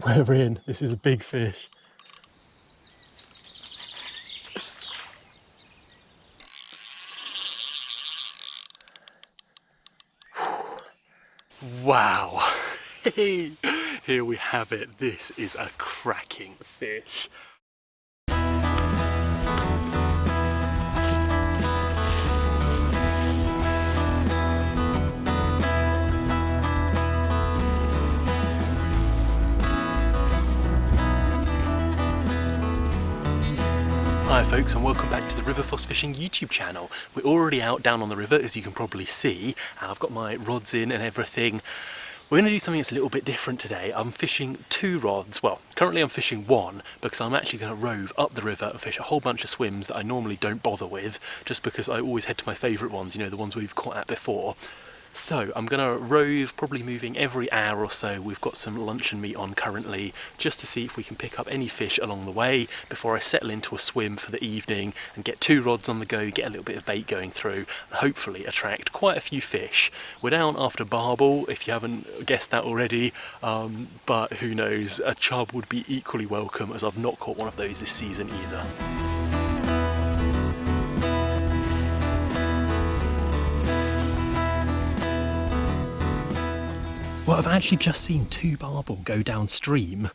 We're in. This is a big fish. Wow. Here we have it. This is a cracking fish. Hi folks, and welcome back to the River Foss Fishing YouTube channel. We're already out down on the river, as you can probably see. I've got my rods in and everything. We're going to do something that's a little bit different today. I'm fishing 2 rods. Well, currently I'm fishing 1 because I'm actually going to rove up the river and fish a whole bunch of swims that I normally don't bother with, just because I always head to my favourite ones, you know, the ones we've caught at before. So I'm going to rove, probably moving every hour or so. We've got some luncheon meat on currently, just to see if we can pick up any fish along the way before I settle into a swim for the evening and get 2 rods on the go, get a little bit of bait going through, and hopefully attract quite a few fish. We're down after barbel, if you haven't guessed that already, but who knows, a chub would be equally welcome, as I've not caught one of those this season either. Well, I've actually just seen 2 barbel go downstream,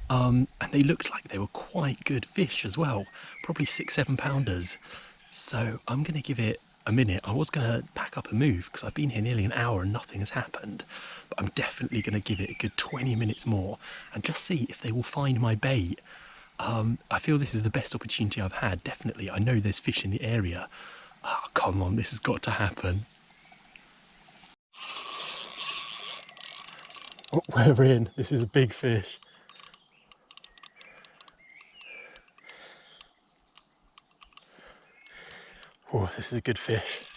and they looked like they were quite good fish as well, probably 6-7 pounders. So I'm going to give it a minute. I was going to pack up and move because I've been here nearly an hour and nothing has happened, but I'm definitely going to give it a good 20 minutes more and just see if they will find my bait. I feel this is the best opportunity I've had, definitely. I know there's fish in the area. Oh, come on, this has got to happen. We're in. This is a big fish. Oh, this is a good fish.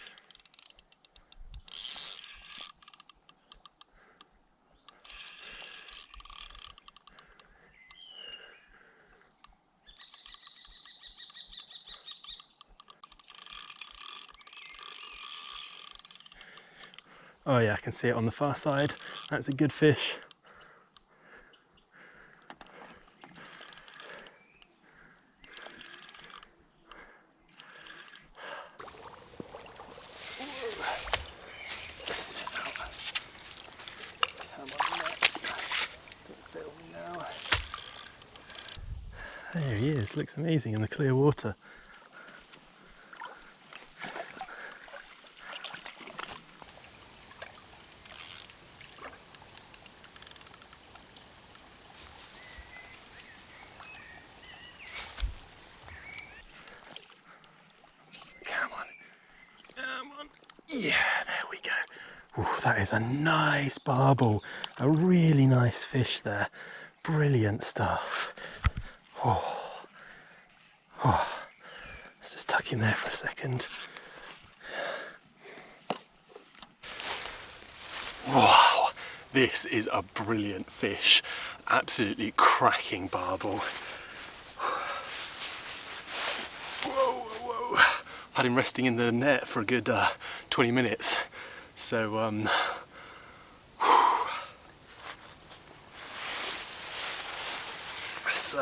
Oh yeah, I can see it on the far side. That's a good fish. There he is, looks amazing in the clear water. Come on, come on. Yeah, there we go. Ooh, that is a nice barbel, a really nice fish there. Brilliant stuff. Oh, oh. Let's just tuck in there for a second. Wow, this is a brilliant fish. Absolutely cracking barbel. Whoa, whoa. Had him resting in the net for a good 20 minutes. So, let's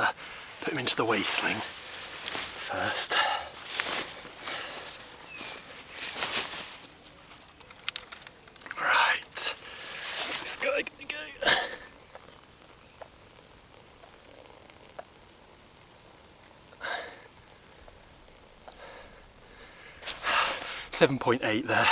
put him into the waist sling first. Right, where's this guy gonna go? 7.8 there.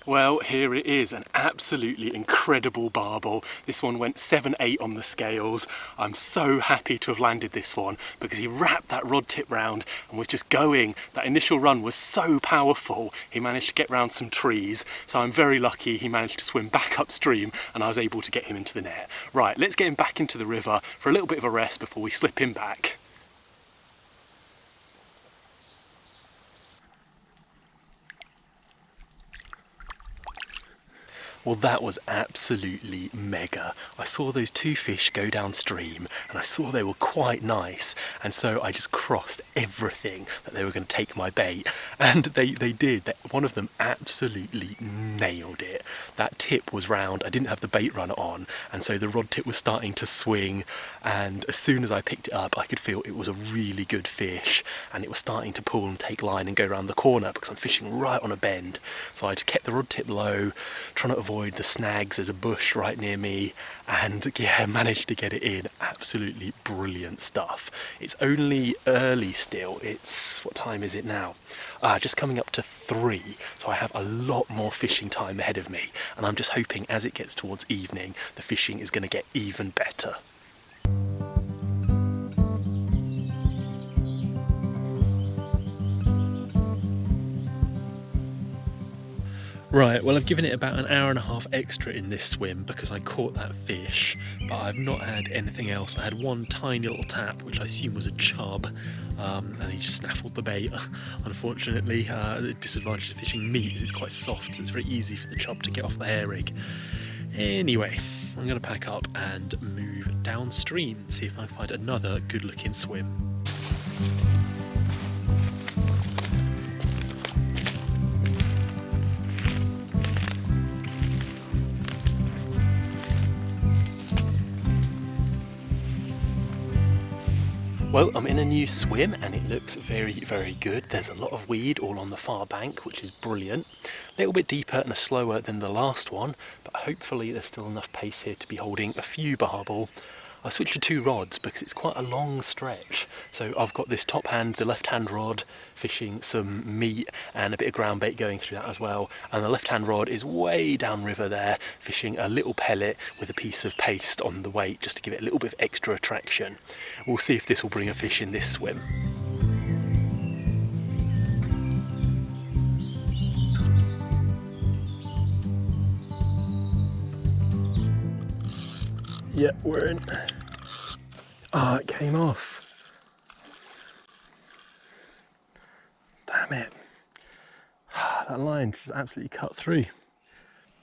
Well, here it is, an absolutely incredible barbel. This one went 7.8 on the scales. I'm so happy to have landed this one because he wrapped that rod tip round and was just going. That initial run was so powerful, he managed to get round some trees. So I'm very lucky he managed to swim back upstream and I was able to get him into the net. Right, let's get him back into the river for a little bit of a rest before we slip him back. Well, that was absolutely mega. I saw those two fish go downstream and I saw they were quite nice, and so I just crossed everything that they were going to take my bait, and they did. One of them absolutely nailed it. That tip was round, I didn't have the bait runner on, and so the rod tip was starting to swing, and as soon as I picked it up I could feel it was a really good fish, and it was starting to pull and take line and go around the corner because I'm fishing right on a bend. So I just kept the rod tip low, trying to avoid the snags. There's a bush right near me, and yeah, managed to get it in. Absolutely brilliant stuff. It's only early still. It's, what time is it now? Just coming up to 3, so I have a lot more fishing time ahead of me, and I'm just hoping as it gets towards evening the fishing is going to get even better. Right, well I've given it about an hour and a half extra in this swim because I caught that fish, but I've not had anything else. I had one tiny little tap, which I assume was a chub, and he just snaffled the bait. Unfortunately, the disadvantage of fishing meat is it's quite soft, so it's very easy for the chub to get off the hair rig. Anyway, I'm going to pack up and move downstream and see if I can find another good looking swim. Well, I'm in a new swim and it looks very, very good. There's a lot of weed all on the far bank, which is brilliant. A little bit deeper and slower than the last one, but hopefully there's still enough pace here to be holding a few barbel. I switched to 2 rods because it's quite a long stretch. So I've got this top hand, the left hand rod, fishing some meat and a bit of ground bait going through that as well. And the left hand rod is way downriver there, fishing a little pellet with a piece of paste on the weight just to give it a little bit of extra attraction. We'll see if this will bring a fish in this swim. Yeah, we're in. Ah, it came off. Damn it. That line just absolutely cut through.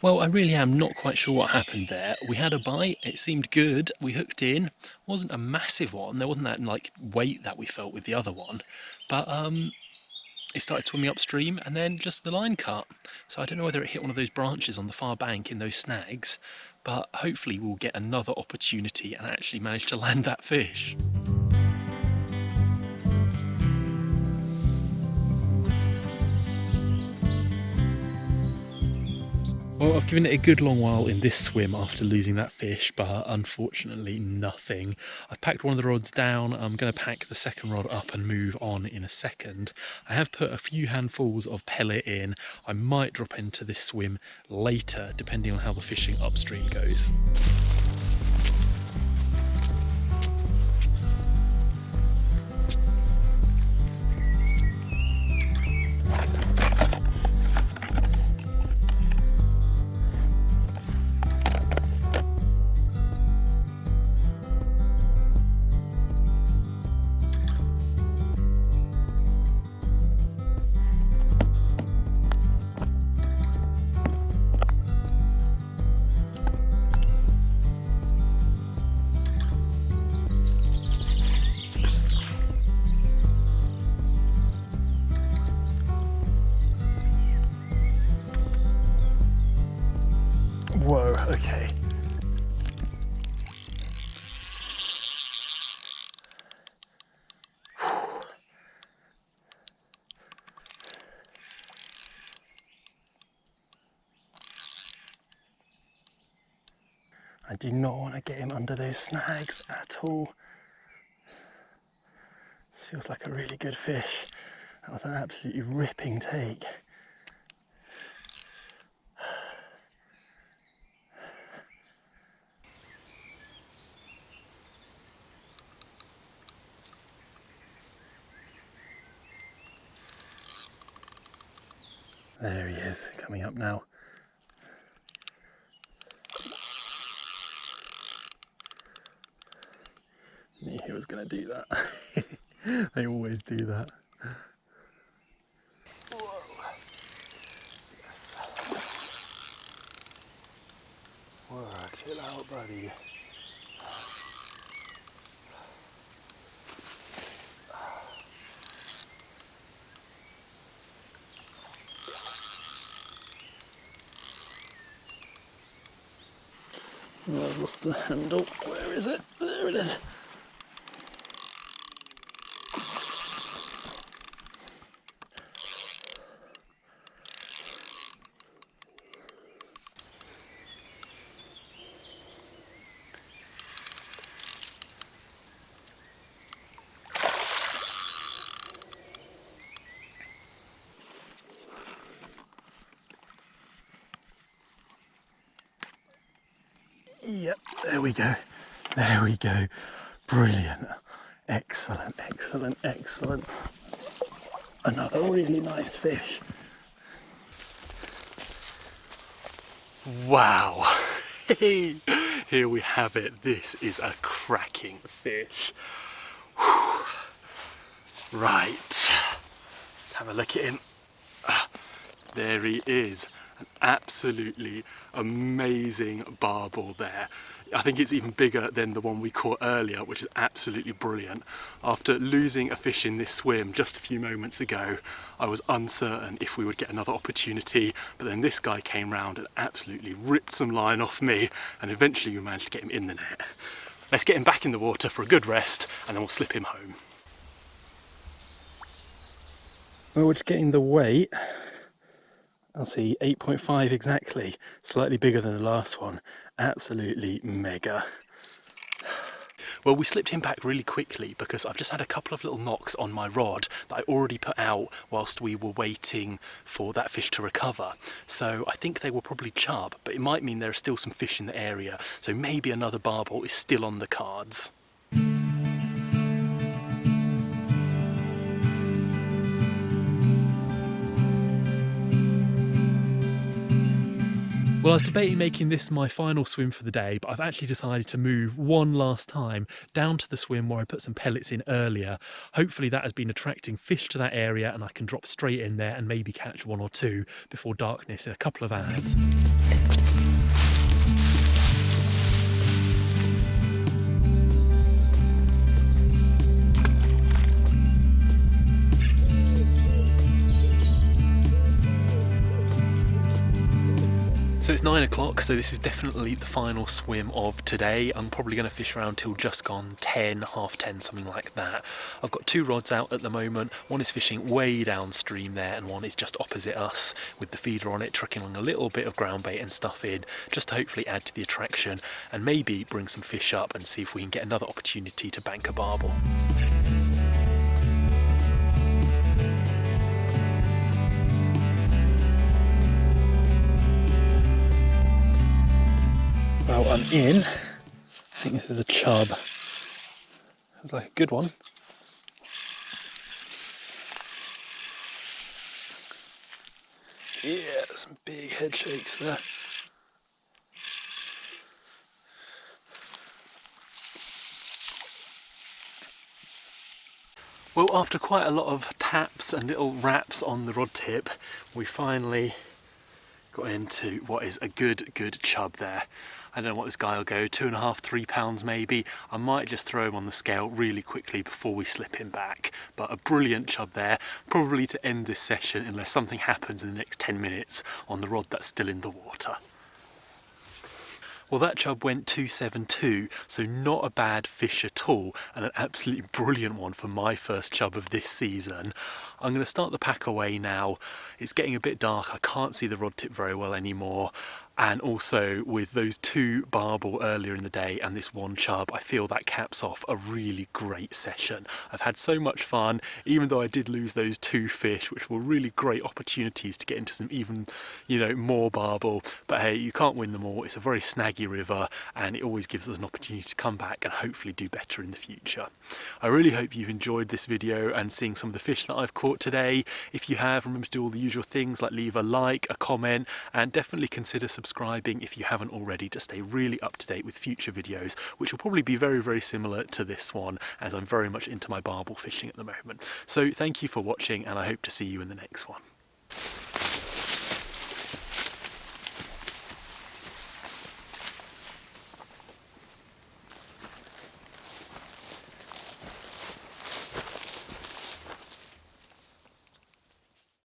Well, I really am not quite sure what happened there. We had a bite, it seemed good, we hooked in. Wasn't a massive one, there wasn't that like weight that we felt with the other one, but it started swimming upstream and then just the line cut. So I don't know whether it hit one of those branches on the far bank in those snags, but hopefully we'll get another opportunity and actually manage to land that fish. Well, I've given it a good long while in this swim after losing that fish, but unfortunately nothing. I've packed one of the rods down. I'm going to pack the second rod up and move on in a second. I have put a few handfuls of pellet in. I might drop into this swim later, depending on how the fishing upstream goes. Whoa, okay. I do not want to get him under those snags at all. This feels like a really good fish. That was an absolutely ripping take. There he is, coming up now. Knew he was going to do that. They always do that. Whoa. Yes. Chill out, buddy. Oh, I've lost the handle. Where is it? There it is. Yep, there we go. There we go. Brilliant. Excellent, excellent, excellent. Another really nice fish. Wow. Here we have it. This is a cracking fish. Whew. Right. Let's have a look at him. There he is. An absolutely amazing barbel there. I think it's even bigger than the one we caught earlier, which is absolutely brilliant. After losing a fish in this swim just a few moments ago, I was uncertain if we would get another opportunity, but then this guy came round and absolutely ripped some line off me, and eventually we managed to get him in the net. Let's get him back in the water for a good rest, and then we'll slip him home. Well, we're just getting the weight. I'll see 8.5 exactly, slightly bigger than the last one. Absolutely mega. Well, we slipped him back really quickly because I've just had a couple of little knocks on my rod that I already put out whilst we were waiting for that fish to recover. So I think they were probably chub, but it might mean there are still some fish in the area. So maybe another barbel is still on the cards. Well, I was debating making this my final swim for the day, but I've actually decided to move one last time down to the swim where I put some pellets in earlier. Hopefully that has been attracting fish to that area and I can drop straight in there and maybe catch one or two before darkness in a couple of hours. So it's 9 o'clock, so this is definitely the final swim of today. I'm probably going to fish around till just gone 10, half 10, something like that. I've got two rods out at the moment. One is fishing way downstream there and one is just opposite us with the feeder on it, trucking along a little bit of ground bait and stuff in, just to hopefully add to the attraction and maybe bring some fish up and see if we can get another opportunity to bank a barbel. Well, I'm in. I think this is a chub. Looks like a good one. Yeah, some big head shakes there. Well, after quite a lot of taps and little raps on the rod tip, we finally got into what is a good chub there. I don't know what this guy will go, 2.5, 3 pounds maybe. I might just throw him on the scale really quickly before we slip him back. But a brilliant chub there, probably to end this session unless something happens in the next 10 minutes on the rod that's still in the water. Well, that chub went 272, so not a bad fish at all, and an absolutely brilliant one for my first chub of this season. I'm going to start the pack away now. It's getting a bit dark, I can't see the rod tip very well anymore. And also with those two barbel earlier in the day and this one chub, I feel that caps off a really great session. I've had so much fun, even though I did lose those two fish, which were really great opportunities to get into some even, more barbel. But hey, you can't win them all. It's a very snaggy river and it always gives us an opportunity to come back and hopefully do better in the future. I really hope you've enjoyed this video and seeing some of the fish that I've caught today. If you have, remember to do all the usual things like leave a like, a comment, and definitely consider subscribing if you haven't already to stay really up to date with future videos, which will probably be very similar to this one, as I'm very much into my barbel fishing at the moment. So thank you for watching and I hope to see you in the next one.